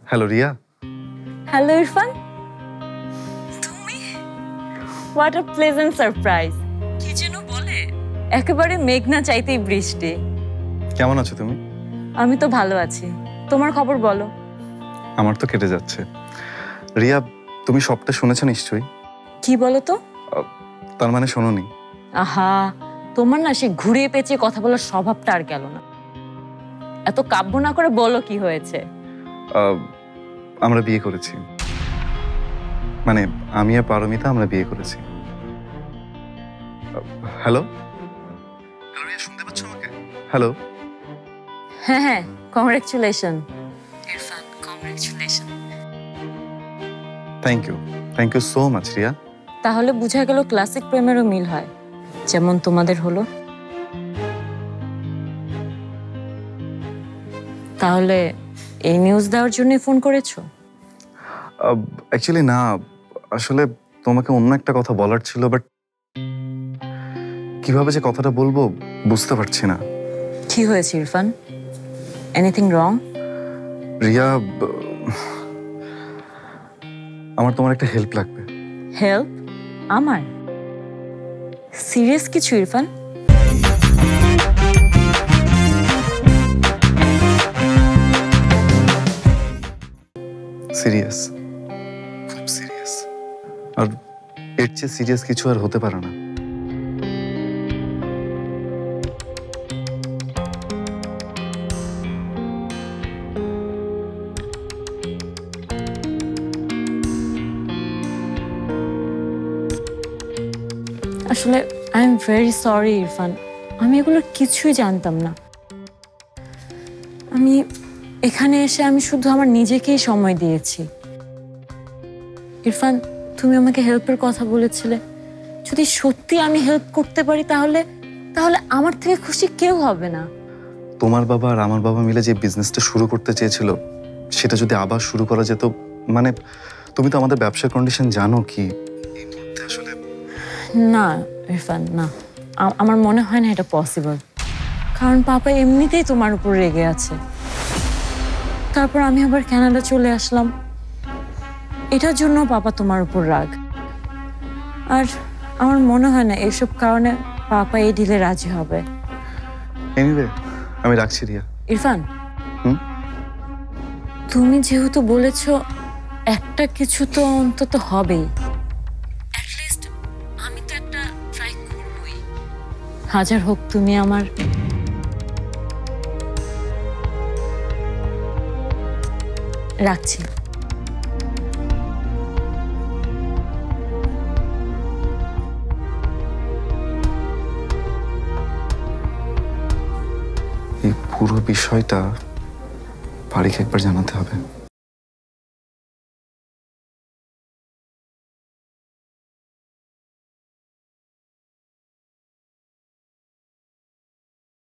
Hello Riya. Hello Irfan, তুমি? What a pleasant surprise. কি যেন বলে, একেবারে মেঘ না চাইতেই বৃষ্টি। কেমন আছো তুমি? আমি তো ভালো আছি, তোমার খবর বলো। আমার তো কেটে যাচ্ছে। রিয়া, তুমি সবটা শুনেছো নিশ্চয়ই? কি বলো তো? তার মানে শোনোনি? আহা, তোমার না সে ঘুরিয়ে পেঁচিয়ে কথা বলার স্বভাবটা আর গেল না। এত কাব্য না করে বলো কি হয়েছে। আমরা বিয়ে করেছি, মানে আমি আর পারমিতা আমরা বিয়ে করেছি। হ্যালো হ্যালো রিয়া, শুনতে পাচ্ছ আমাকে? হ্যালো। হ্যাঁ হ্যাঁ, congratulation Irfan, congratulation. Thank you so much Riya. তাহলে বুঝা গেল ক্লাসিক প্রেমেরও মিল হয়, যেমন তোমাদের হলো। তাহলে এই নিউজ দেওয়ার জন্যই ফোন করেছো? অ্যাকচুয়ালি না, আসলে তোমাকে অন্য একটা কথা বলার ছিল, বাট কিভাবে যে কথাটা বলবো বুঝতে পারছি না। কি হয়েছে ইরফান? Anything wrong? রিয়া, আমার তোমার একটা হেল্প লাগবে। হেল্প? আমার? সিরিয়াস কিছু ইরফান? সিরিয়াস, খুব সিরিয়াস। আর এর চেয়ে সিরিয়াস কিছু আর হতে পারে না। আসলে I am very sorry Irfan, আমি এগুলো কিছুই জানতাম না। আমি এখানে এসে আমি শুধু আমার নিজেকেই সময় দিয়েছি। ইরফান, তুমি আমাকে হেল্পের কথা বলেছিলে, যদি সত্যি আমি হেল্প করতে পারি তাহলে তাহলে আমার থেকে খুশি কেউ হবে না। তোমার বাবা আর আমার বাবা মিলে যে বিজনেসটা শুরু করতে চেয়েছিল, সেটা যদি আবার শুরু করা যেত, মানে তুমি তো আমাদের ব্যবসার কন্ডিশন জানো কি। আসলে না ইরফান, না, আমার মনে হয় না এটা পসিবল। কারণ পাপা এমনিতেই তোমার উপর রেগে আছে। তারপর আমি আবার কানাডা চলে আসলাম, এটার জন্য পাপা তোমার উপর রাগ। আর আমার মনে হয় না এসব কারণে পাপা এই ডিলে রাজি হবে। এনিওয়ে, আমি রাখছি রিয়া। ইরফান, তুমি যেহেতু বলেছো একটা কিছু তো অন্তত হবেই, অ্যাটলিস্ট আমি তো একটা ট্রাই করবই। হাজার হোক তুমি আমার। রাখছি। এই পুরো বিষয়টা বাড়িকে একবার জানাতে হবে।